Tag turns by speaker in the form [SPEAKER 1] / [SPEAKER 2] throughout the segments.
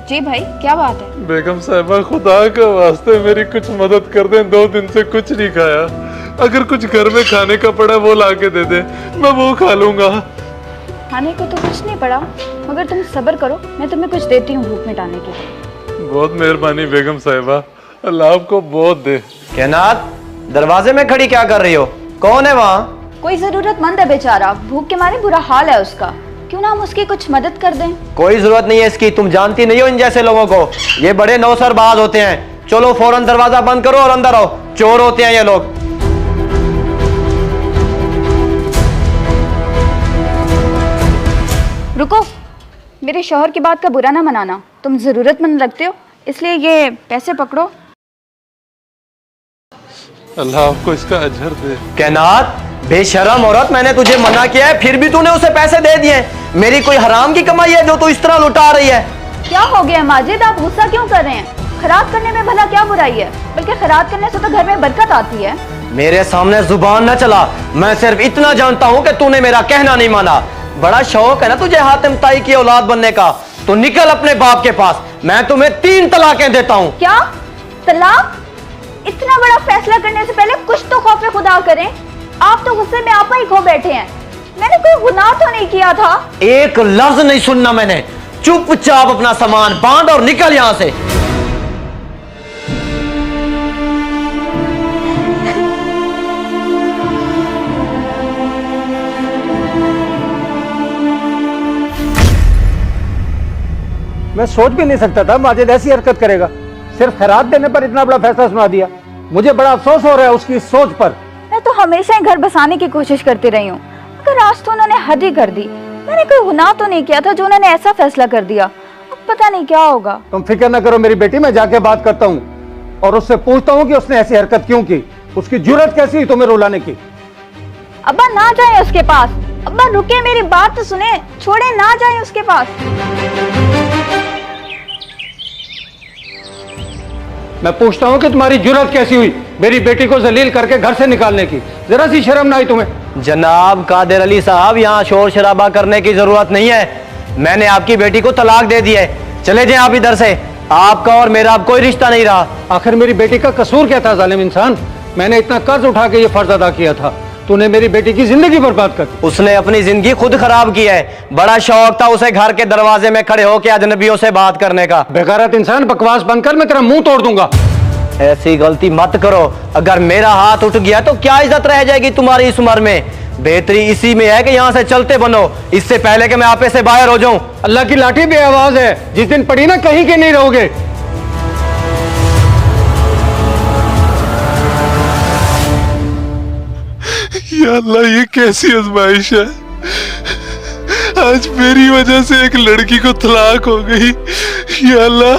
[SPEAKER 1] जी भाई, क्या बात है?
[SPEAKER 2] बेगम साहिबा, खुदा का वास्ते मेरी कुछ मदद कर दें। 2 दिन से कुछ नहीं खाया। अगर कुछ घर में खाने का पड़ा वो ला के दे दे, मैं वो खा लूंगा।
[SPEAKER 1] खाने को तो कुछ नहीं पड़ा, मगर तुम सब्र करो, मैं तुम्हें कुछ देती हूँ भूख मिटाने के लिए।
[SPEAKER 2] बहुत मेहरबानी बेगम साहिबा, अल्लाह आपको बहुत दे।
[SPEAKER 3] कैनात, दरवाजे में खड़ी क्या कर रही हो? कौन है वहाँ?
[SPEAKER 1] कोई जरूरतमंद है बेचारा, भूख के मारे बुरा हाल है उसका। क्यों ना हम उसकी कुछ मदद कर दें?
[SPEAKER 3] कोई जरूरत नहीं है इसकी, तुम जानती नहीं हो इन जैसे लोगों को, ये बड़े नौसरबाज होते हैं। चलो फौरन दरवाजा बंद करो और अंदर आओ, चोर होते हैं ये लोग।
[SPEAKER 1] रुको, मेरे शौहर की बात का बुरा ना मनाना, तुम जरूरतमंद लगते हो, इसलिए ये पैसे पकड़ो।
[SPEAKER 2] अल्लाह आपको इसका अजर दे।
[SPEAKER 3] कैनात, बेशरम औरत, मैंने तुझे मना किया है फिर भी तूने उसे पैसे दे दिए। मेरी कोई हराम की कमाई है जो तू इस तरह लुटा रही है?
[SPEAKER 1] क्या हो गया माजिद, आप गुस्सा क्यों कर रहे हैं? खैरात करने में भला क्या बुराई है? बल्कि खैरात करने से तो घर में बरकत आती है।
[SPEAKER 3] मेरे सामने जुबान न चला, मैं सिर्फ इतना जानता हूँ कि तूने मेरा कहना नहीं माना। बड़ा शौक है ना तुझे हातिम ताई की औलाद बनने का, तो निकल अपने बाप के पास, मैं तुम्हें 3 तलाकें देता हूँ।
[SPEAKER 1] क्या तलाक? इतना बड़ा फैसला करने से पहले कुछ तो खौफ खुदा करें। आप तो गुस्से में आपा ही खो बैठे हैं। मैंने कोई गुनाह तो नहीं किया था।
[SPEAKER 3] एक लफ्ज नहीं सुनना मैंने, चुपचाप अपना सामान बांध और निकल यहां से।
[SPEAKER 4] मैं सोच भी नहीं सकता था माजिद ऐसी हरकत करेगा। सिर्फ खैरात देने पर इतना बड़ा फैसला सुना दिया। मुझे बड़ा अफसोस हो रहा है उसकी इस सोच पर।
[SPEAKER 1] मैं तो हमेशा ही घर बसाने की कोशिश करती रही हूँ, मगर आज तो उन्होंने हद ही कर दी। मैंने कोई गुनाह तो नहीं किया था जो उन्होंने ऐसा फैसला कर दिया। अब पता नहीं क्या होगा।
[SPEAKER 4] तुम फिक्र न करो मेरी बेटी, मैं जाके बात करता हूँ और उससे पूछता हूँ कि उसने ऐसी हरकत क्यों की, उसकी जुर्रत कैसी हुई तुम्हें रुलाने की।
[SPEAKER 1] अब्बा ना जाए उसके पास। अब्बा रुके, मेरी बात तो सुने, छोड़े ना जाए उसके पास।
[SPEAKER 4] मैं पूछता हूँ कि तुम्हारी जुर्रत कैसी हुई मेरी बेटी को जलील करके घर से निकालने की? जरा सी शर्म ना आई तुम्हें?
[SPEAKER 3] जनाब कादिर अली साहब, यहाँ शोर शराबा करने की जरूरत नहीं है। मैंने आपकी बेटी को तलाक दे दी है, चले जाएं आप इधर से। आपका और मेरा अब कोई रिश्ता नहीं रहा।
[SPEAKER 4] आखिर मेरी बेटी का कसूर क्या था जालिम इंसान? मैंने इतना कर्ज उठा के ये फर्ज अदा किया था, तूने मेरी बेटी की जिंदगी बर्बाद कर दी।
[SPEAKER 3] उसने अपनी जिंदगी खुद खराब की है। बड़ा शौक था उसे घर के दरवाजे में खड़े होकर अजनबियों से बात करने का।
[SPEAKER 4] बेगैरत इंसान, बकवास बनकर मैं तेरा मुंह तोड़ दूंगा।
[SPEAKER 3] ऐसी गलती मत करो, अगर मेरा हाथ उठ गया तो क्या इज्जत रह जाएगी तुम्हारी इस उम्र में। बेहतरी इसी में है कि यहाँ से चलते बनो, इससे पहले कि मैं आपे से बाहर हो जाऊं।
[SPEAKER 4] अल्लाह की लाठी बेआवाज है, जिस दिन पड़ी ना कहीं के नहीं रहोगे।
[SPEAKER 2] या अल्लाह, ये कैसी आजमाइश है? आज मेरी वजह से एक लड़की को तलाक हो गई। या अल्लाह,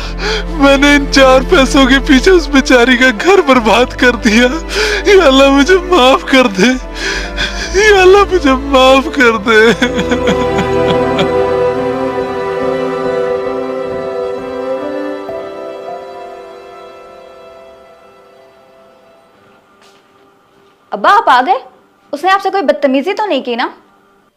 [SPEAKER 2] मैंने इन 4 पैसों के पीछे उस बेचारी का घर बर्बाद कर दिया। या अल्लाह मुझे माफ कर दे। या अल्लाह मुझे माफ कर दे।
[SPEAKER 1] अब्बा आप आ गए? उसने आपसे कोई बदतमीजी तो नहीं की ना?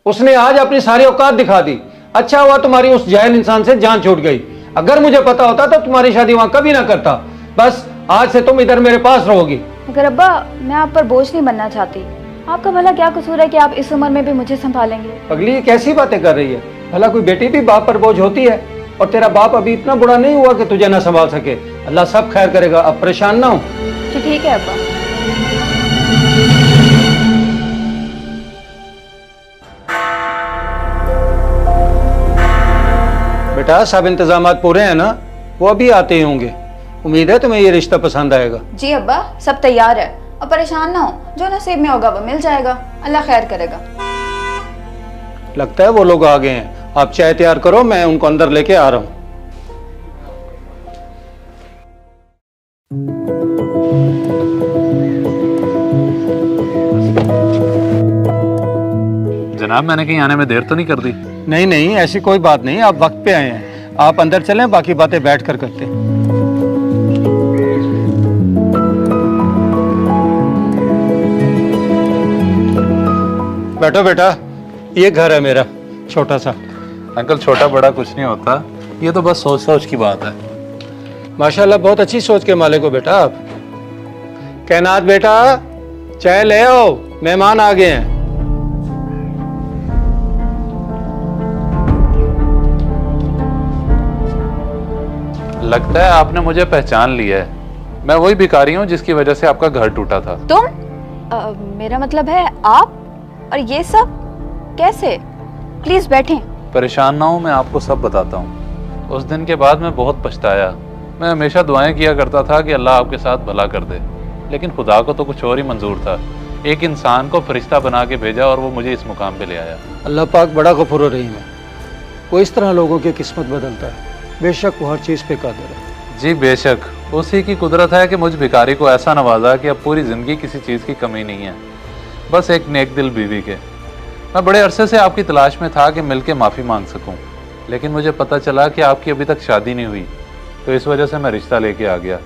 [SPEAKER 4] उसने आज अपनी सारी औकात दिखा दी। अच्छा हुआ तुम्हारी उस जाहिल इंसान से जान छूट गई। अगर मुझे पता होता तो तुम्हारी शादी वहां कभी ना करता। बस आज से तुम इधर मेरे पास रहोगी।
[SPEAKER 1] मगर अब्बा, मैं आप पर बोझ नहीं बनना चाहती। आपका भला क्या कसूर है कि आप इस उम्र में भी मुझे संभालेंगे?
[SPEAKER 4] अगली ये कैसी बातें कर रही है? भला कोई बेटी भी बाप पर बोझ होती है? और तेरा बाप अभी इतना बुरा नहीं हुआ कि तुझे ना संभाल सके। अल्लाह सब खैर करेगा, अब परेशान ना हो।
[SPEAKER 1] जी ठीक है अब्बा।
[SPEAKER 4] बेटा, सब इंतजामात पूरे हैं ना? वो अभी आते ही होंगे। उम्मीद है तुम्हें ये रिश्ता पसंद आएगा।
[SPEAKER 1] जी अब्बा, सब तैयार है। अब परेशान ना हो, जो नसीब में होगा वो मिल जाएगा। अल्लाह खैर करेगा।
[SPEAKER 4] लगता है वो लोग आ गए हैं। आप चाय तैयार करो, मैं उनको अंदर लेके आ रहा हूँ।
[SPEAKER 2] जनाब, मैंने कहीं आने में देर तो नहीं कर दी?
[SPEAKER 4] नहीं नहीं, ऐसी कोई बात नहीं, आप वक्त पे आए हैं। आप अंदर चलें, बाकी बातें बैठ कर करते हैं। बैठो बेटा, ये घर है मेरा छोटा सा।
[SPEAKER 2] अंकल, छोटा बड़ा कुछ नहीं होता, ये तो बस सोच सोच की बात है।
[SPEAKER 4] माशाल्लाह बहुत अच्छी सोच के मालिक हो बेटा आप। कैनात बेटा, चाय ले आओ, मेहमान आ गए हैं।
[SPEAKER 2] लगता है आपने मुझे पहचान लिया है। मैं वही भिखारी हूँ जिसकी वजह से आपका घर टूटा था।
[SPEAKER 1] तुम मेरा मतलब है आप, और ये सब कैसे? प्लीज बैठें।
[SPEAKER 2] परेशान ना हो, मैं आपको सब बताता हूँ। उस दिन के बाद मैं बहुत पछताया। मैं हमेशा दुआएं किया करता था कि अल्लाह आपके साथ भला कर दे, लेकिन खुदा को तो कुछ और ही मंजूर था। एक इंसान को फरिश्ता बना के भेजा और वो मुझे इस मुकाम पे ले आया।
[SPEAKER 4] अल्लाह पाक बड़ा गफूर रहीम है, वो इस तरह लोगों की किस्मत बदलता है। बेशक वो हर चीज़ पे कादिर है।
[SPEAKER 2] जी बेशक, उसी की कुदरत है कि मुझ भिखारी को ऐसा नवाजा कि अब पूरी ज़िंदगी किसी चीज़ की कमी नहीं है, बस एक नेक दिल बीवी के। मैं बड़े अरसे से आपकी तलाश में था कि मिल के माफ़ी मांग सकूं, लेकिन मुझे पता चला कि आपकी अभी तक शादी नहीं हुई, तो इस वजह से मैं रिश्ता लेके आ गया।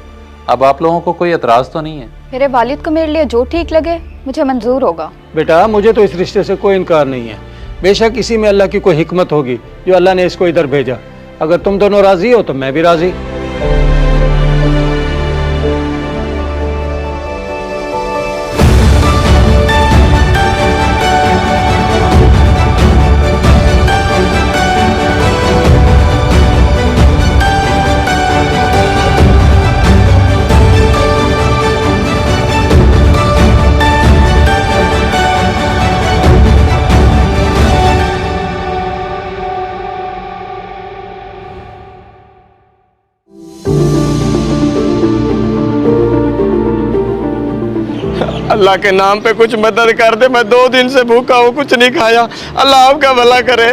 [SPEAKER 2] अब आप लोगों को कोई एतराज़ तो नहीं है?
[SPEAKER 1] मेरे वालिद को मेरे लिए जो ठीक लगे मुझे मंजूर होगा।
[SPEAKER 4] बेटा मुझे तो इस रिश्ते से कोई इनकार नहीं है। बेशक इसी में अल्लाह की कोई हिकमत होगी जो अल्लाह ने इसको इधर भेजा। अगर तुम दोनों राजी हो तो मैं भी राजी।
[SPEAKER 5] अल्लाह के नाम पे कुछ मदद कर दे, मैं 2 दिन से भूखा हूँ, कुछ नहीं खाया। अल्लाह आपका भला करे।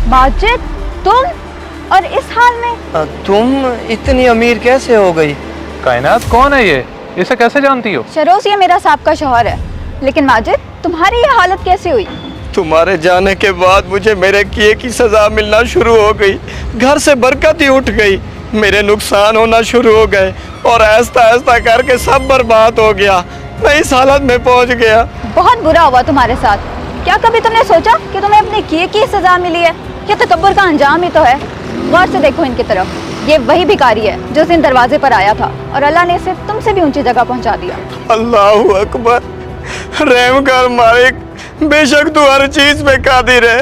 [SPEAKER 1] माजिद, तुम और इस हाल में?
[SPEAKER 3] तुम इतनी अमीर कैसे हो गई?
[SPEAKER 2] कायनात कौन है ये? इसे कैसे जानती हो?
[SPEAKER 1] शरोज ये मेरा साहब का शौहर है। लेकिन माजिद, तुम्हारी ये हालत कैसे हुई?
[SPEAKER 5] तुम्हारे जाने के बाद मुझे मेरे किए की सजा मिलना शुरू हो गई। घर से बरकत ही उठ गई, मेरे नुकसान होना शुरू हो गए और ऐसा ऐसा करके सब बर्बाद हो गया। मैं इस हालत में पहुंच गया।
[SPEAKER 1] बहुत बुरा हुआ तुम्हारे साथ। क्या कभी तुमने सोचा कि तुम्हें अपने किए की सजा मिली है? ये तकब्बुर का अंजाम ही तो है। गौर से देखो इनकी तरफ, ये वही भिखारी है जो उस दिन दरवाजे पर आया था और अल्लाह ने इसे तुमसे भी ऊंची जगह पहुंचा दिया।
[SPEAKER 5] अल्लाहू अकबर, रहम कर मालिक, बेशक तू हर चीज पे कादिर है।